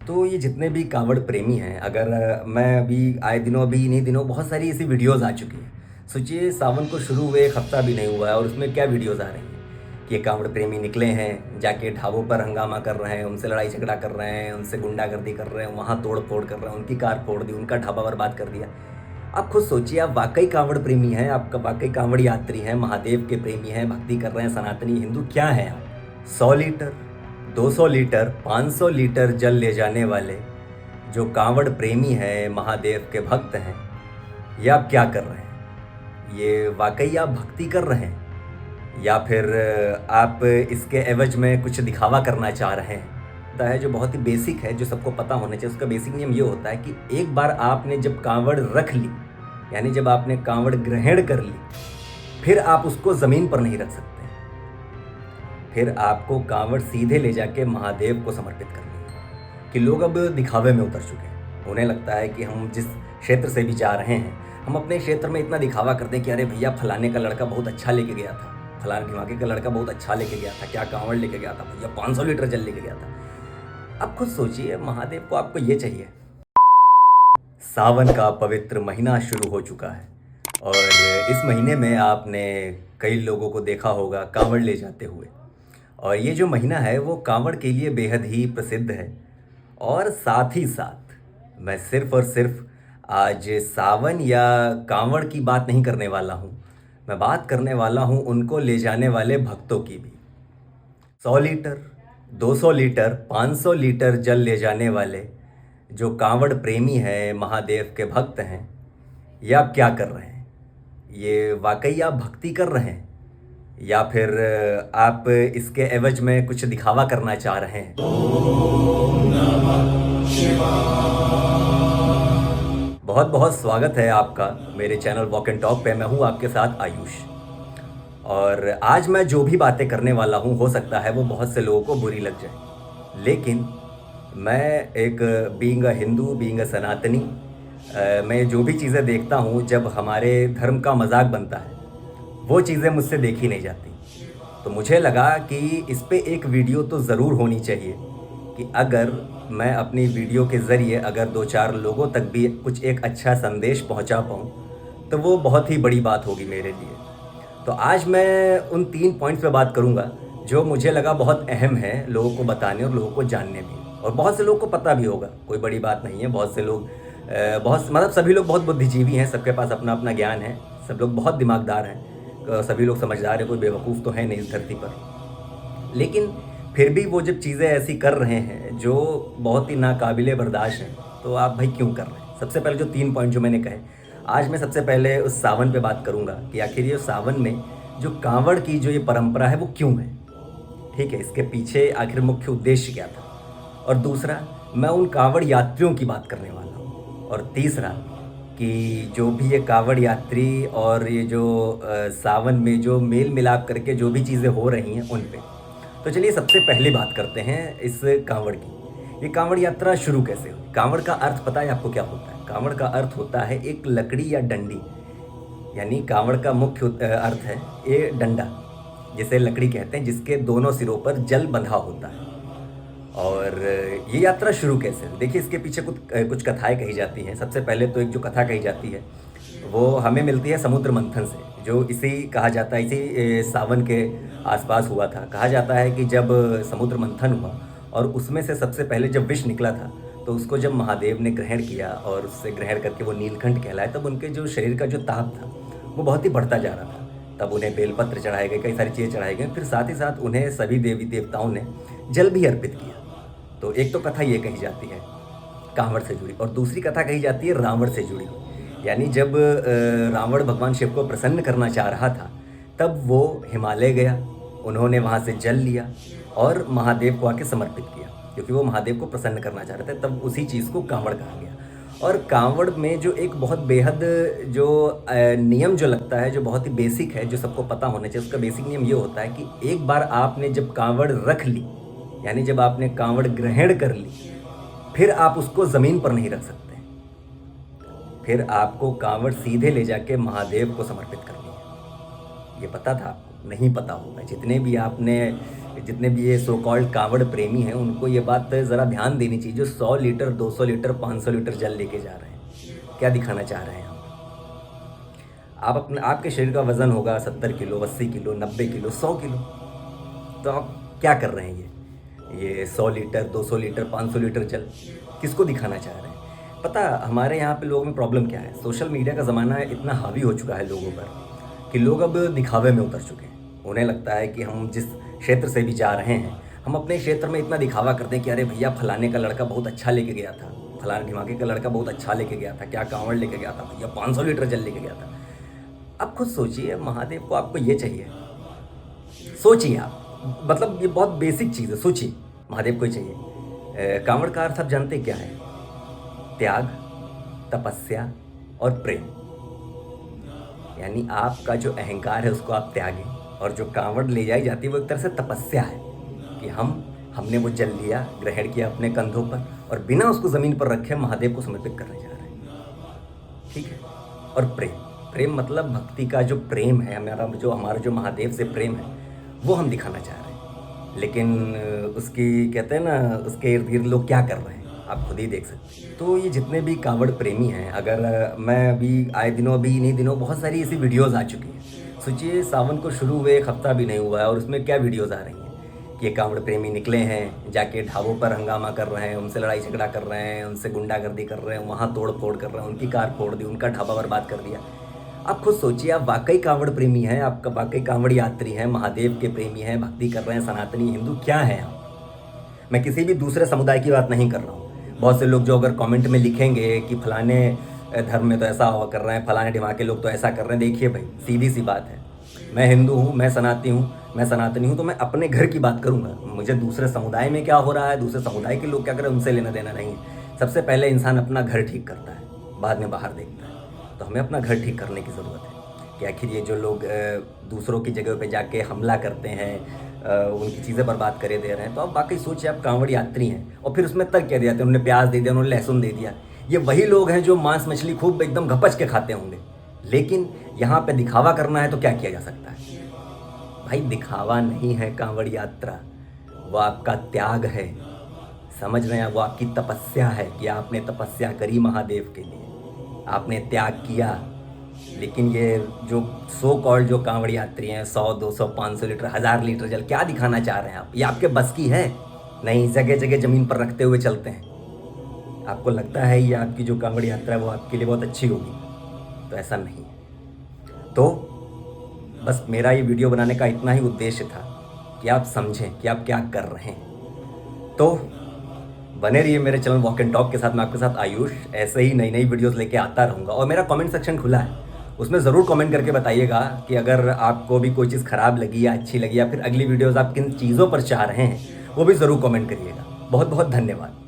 तो ये जितने भी कावड़ प्रेमी हैं, अगर मैं अभी आए दिनों अभी इन्हीं दिनों बहुत सारी ऐसी वीडियोस आ चुकी हैं। सोचिए सावन को शुरू हुए एक हफ्ता भी नहीं हुआ है और उसमें क्या वीडियोस आ रही हैं कि ये कावड़ प्रेमी निकले हैं, जाके ढाबों पर हंगामा कर रहे हैं, उनसे लड़ाई झगड़ा कर रहे हैं, उनसे गुंडागर्दी कर रहे हैं, वहाँ तोड़ फोड़ कर रहे हैं, उनकी कार फोड़ दी, उनका ढाबा बर्बाद कर दिया। आप खुद सोचिए, आप वाकई कावड़ प्रेमी हैं, आप वाकई कावड़ यात्री हैं, महादेव के प्रेमी हैं, भक्ति कर रहे हैं, सनातनी हिंदू क्या हैं आप? 100 लीटर, 200 लीटर, 500 लीटर जल ले जाने वाले जो कांवड़ प्रेमी हैं, महादेव के भक्त हैं, ये आप क्या कर रहे हैं? ये वाकई आप भक्ति कर रहे हैं या फिर आप इसके एवज में कुछ दिखावा करना चाह रहे हैं? होता है जो बहुत ही बेसिक है, जो सबको पता होना चाहिए। उसका बेसिक नियम ये होता है कि एक बार आपने जब कांवड़ रख ली, यानी जब आपने कांवड़ ग्रहण कर ली, फिर आप उसको ज़मीन पर नहीं रख सकते। फिर आपको कांवड़ सीधे ले जाके महादेव को समर्पित करनी है। कि लोग अब दिखावे में उतर चुके हैं। उन्हें लगता है कि हम जिस क्षेत्र से भी जा रहे हैं, हम अपने क्षेत्र में इतना दिखावा करते हैं कि अरे भैया फलाने का लड़का बहुत अच्छा लेके गया था, फलाने ढिमाके का लड़का बहुत अच्छा लेके गया था, क्या कांवड़ लेके गया था भैया, 500 लीटर जल लेके गया था। अब खुद सोचिए, महादेव को आपको ये चाहिए। सावन का पवित्र महीना शुरू हो चुका है और इस महीने में आपने कई लोगों को देखा होगा कांवड़ ले जाते हुए। और ये जो महीना है वो कांवड़ के लिए बेहद ही प्रसिद्ध है। और साथ ही साथ मैं सिर्फ़ और सिर्फ आज सावन या कांवड़ की बात नहीं करने वाला हूँ, मैं बात करने वाला हूँ उनको ले जाने वाले भक्तों की भी। 100 लीटर, 200 लीटर, 500 लीटर जल ले जाने वाले जो कांवड़ प्रेमी हैं, महादेव के भक्त हैं, ये आप क्या कर रहे हैं? ये वाकई आप भक्ति कर रहे हैं या फिर आप इसके एवज में कुछ दिखावा करना चाह रहे हैं? बहुत बहुत स्वागत है आपका मेरे चैनल वॉक एंड टॉक पे। मैं हूँ आपके साथ आयुष और आज मैं जो भी बातें करने वाला हूँ, हो सकता है वो बहुत से लोगों को बुरी लग जाए, लेकिन मैं एक being a Hindu, being a सनातनी, मैं जो भी चीज़ें देखता हूँ, जब हमारे धर्म का मजाक बनता है वो चीज़ें मुझसे देखी नहीं जाती। तो मुझे लगा कि इस पे एक वीडियो तो ज़रूर होनी चाहिए कि अगर मैं अपनी वीडियो के ज़रिए अगर 2-4 लोगों तक भी कुछ एक अच्छा संदेश पहुंचा पाऊँ, तो वो बहुत ही बड़ी बात होगी मेरे लिए। तो आज मैं उन 3 पॉइंट्स पे बात करूँगा जो मुझे लगा बहुत अहम है लोगों को बताने और लोगों को जानने भी। और बहुत से लोगों को पता भी होगा, कोई बड़ी बात नहीं है। बहुत से लोग बहुत मतलब सभी लोग बहुत बुद्धिजीवी हैं, सबके पास अपना अपना ज्ञान है, सब लोग बहुत दिमागदार हैं, सभी लोग समझदार हैं, कोई बेवकूफ़ तो है नहीं इस धरती पर। लेकिन फिर भी वो जब चीज़ें ऐसी कर रहे हैं जो बहुत ही नाकाबिले बर्दाश्त हैं, तो आप भाई क्यों कर रहे हैं? सबसे पहले जो 3 पॉइंट जो मैंने कहे, आज मैं सबसे पहले उस सावन पे बात करूँगा कि आखिर ये सावन में जो कांवड़ की जो ये परंपरा है वो क्यों है, ठीक है, इसके पीछे आखिर मुख्य उद्देश्य क्या था। और दूसरा, मैं उन कांवड़ यात्रियों की बात करने वाला हूँ। और तीसरा कि जो भी ये कांवड़ यात्री और ये जो सावन में जो मेल मिलाप करके जो भी चीज़ें हो रही हैं उन पे। तो चलिए सबसे पहले बात करते हैं इस कांवड़ की। ये कांवड़ यात्रा शुरू कैसे हुई? कांवड़ का अर्थ पता है आपको क्या होता है? कांवड़ का अर्थ होता है एक लकड़ी या डंडी, यानी कांवड़ का मुख्य अर्थ है ये डंडा, जिसे लकड़ी कहते हैं, जिसके दोनों सिरों पर जल बंधा होता है। और ये यात्रा शुरू कैसे हुई? देखिए, इसके पीछे कुछ कथाएं कही जाती हैं। सबसे पहले तो एक जो कथा कही जाती है वो हमें मिलती है समुद्र मंथन से, जो इसी कहा जाता है, इसी सावन के आसपास हुआ था। कहा जाता है कि जब समुद्र मंथन हुआ और उसमें से सबसे पहले जब विष निकला था, तो उसको जब महादेव ने ग्रहण किया और उससे ग्रहण करके वो नीलकंठ कहलाए, तब उनके जो शरीर का जो ताप था वो बहुत ही बढ़ता जा रहा था। तब उन्हें बेलपत्र चढ़ाए गए, कई सारी चीज़ें चढ़ाई गई, फिर साथ ही साथ उन्हें सभी देवी देवताओं ने जल भी अर्पित किया। तो एक तो कथा ये कही जाती है कांवड़ से जुड़ी, और दूसरी कथा कही जाती है रावण से जुड़ी। यानी जब रावण भगवान शिव को प्रसन्न करना चाह रहा था, तब वो हिमालय गया, उन्होंने वहाँ से जल लिया और महादेव को आके समर्पित किया, क्योंकि वो महादेव को प्रसन्न करना चाह रहे थे। तब उसी चीज़ को कांवड़ कहा गया। और कांवड़ में जो एक बहुत बेहद जो नियम जो लगता है, जो बहुत ही बेसिक है, जो सबको पता होना चाहिए, उसका बेसिक नियम ये होता है कि एक बार आपने जब कांवड़ रख ली, यानी जब आपने कांवड़ ग्रहण कर ली, फिर आप उसको ज़मीन पर नहीं रख सकते। फिर आपको कांवड़ सीधे ले जाके महादेव को समर्पित करनी है। ये पता था आपको? नहीं पता होगा। जितने भी आपने जितने भी ये सो कॉल्ड कांवड़ प्रेमी हैं उनको ये बात ज़रा ध्यान देनी चाहिए, जो 100 लीटर 200 लीटर 500 लीटर जल लेके जा रहे हैं, क्या दिखाना चाह रहे हैं आप अपने आपके शरीर का वज़न होगा 70 किलो 80 किलो 90 किलो 100 किलो, तो आप क्या कर रहे हैं? ये 100 लीटर 200 लीटर 500 लीटर जल किसको दिखाना चाह रहे हैं? पता हमारे यहाँ पे लोगों में प्रॉब्लम क्या है, सोशल मीडिया का ज़माना इतना हावी हो चुका है लोगों पर कि लोग अब दिखावे में उतर चुके हैं। उन्हें लगता है कि हम जिस क्षेत्र से भी जा रहे हैं, हम अपने क्षेत्र में इतना दिखावा करते हैं कि अरे भैया फलाने का लड़का बहुत अच्छा लेके गया था, फलाने ढिमाके का लड़का बहुत अच्छा लेके गया था, क्या कांवड़ लेके गया था भैया, 500 लीटर जल लेके गया था। आप खुद सोचिए, महादेव को आपको ये चाहिए, सोचिए आप, मतलब ये बहुत बेसिक चीज़ है, सोचिए महादेव को ही चाहिए। कांवड़ का अर्थ आप जानते क्या है? त्याग, तपस्या और प्रेम। यानी आपका जो अहंकार है उसको आप त्यागें, और जो कांवड़ ले जाई जाती है वो एक तरह से तपस्या है कि हमने वो जल लिया, ग्रहण किया अपने कंधों पर और बिना उसको ज़मीन पर रखे महादेव को समर्पित करने जा रहे हैं। ठीक है। और प्रेम मतलब भक्ति का जो प्रेम है, हमारा जो महादेव से प्रेम है वो हम दिखाना चाह रहे हैं। लेकिन उसकी कहते हैं ना, उसके इर्द गिर्द लोग क्या कर रहे हैं आप खुद ही देख सकते हैं। तो ये जितने भी कांवड़ प्रेमी हैं, अगर मैं अभी आए दिनों, अभी इन्हीं दिनों बहुत सारी ऐसी वीडियोस आ चुकी हैं। सोचिए सावन को शुरू हुए 1 हफ्ता भी नहीं हुआ है और उसमें क्या वीडियोस आ रही हैं कि ये कांवड़ प्रेमी निकले हैं, जाके ढाबों पर हंगामा कर रहे हैं, उनसे लड़ाई झगड़ा कर रहे हैं, उनसे गुंडागर्दी कर रहे हैं, वहाँ तोड़ फोड़ कर रहे हैं, उनकी कार फोड़ दी, उनका ढाबा बर्बाद कर दिया। आप खुद सोचिए, आप वाकई कांवड़ प्रेमी हैं, आपका वाकई कांवड़ यात्री हैं, महादेव के प्रेमी हैं, भक्ति कर रहे हैं, सनातनी हिंदू क्या हैं आप? मैं किसी भी दूसरे समुदाय की बात नहीं कर रहा हूँ। बहुत से लोग जो अगर कमेंट में लिखेंगे कि फलाने धर्म में तो ऐसा कर रहे हैं, फलाने ढिमाके लोग तो ऐसा कर रहे हैं, देखिए भाई सीधी सी बात है, मैं हिंदू हूँ, मैं सनातनी हूँ, तो मैं अपने घर की बात करूँगा। मुझे दूसरे समुदाय में क्या हो रहा है, दूसरे समुदाय के लोग क्या कर रहे हैं, उनसे लेना देना नहीं है। सबसे पहले इंसान अपना घर ठीक करता है, बाद में बाहर देखता है। तो हमें अपना घर ठीक करने की ज़रूरत है कि आखिर ये जो लोग दूसरों की जगह पे जाके हमला करते हैं, उनकी चीज़ें बर्बाद करे दे रहे हैं, तो आप वाकई सोचिए, आप कांवड़ यात्री हैं और फिर उसमें तक क्या दिया, उन्होंने प्याज दे दिया, उन्होंने लहसुन दे दिया। ये वही लोग हैं जो मांस मछली खूब एकदम घपच के खाते होंगे, लेकिन यहाँ पे दिखावा करना है तो क्या किया जा सकता है भाई? दिखावा नहीं है कांवड़ यात्रा, वो आपका त्याग है, समझ रहे हैं? वो आपकी तपस्या है कि आपने तपस्या करी महादेव के लिए, आपने त्याग किया। लेकिन ये जो सो कॉल्ड जो कांवड़ यात्री हैं, 100 200 500 लीटर 1000 लीटर जल क्या दिखाना चाह रहे हैं आप? ये आपके बस की है नहीं, जगह जगह ज़मीन पर रखते हुए चलते हैं। आपको लगता है ये आपकी जो कांवड़ यात्रा है वो आपके लिए बहुत अच्छी होगी, तो ऐसा नहीं है। तो बस मेरा ये वीडियो बनाने का इतना ही उद्देश्य था कि आप समझें कि आप क्या कर रहे हैं। तो बने रहिए मेरे चैनल वॉक एंड टॉक के साथ। मैं आपके साथ आयुष ऐसे ही नई नई वीडियोस लेके आता रहूँगा, और मेरा कमेंट सेक्शन खुला है, उसमें ज़रूर कमेंट करके बताइएगा कि अगर आपको भी कोई चीज़ ख़राब लगी या अच्छी लगी, या फिर अगली वीडियोस आप किन चीज़ों पर चाह रहे हैं, वो भी ज़रूर कमेंट करिएगा। बहुत बहुत धन्यवाद।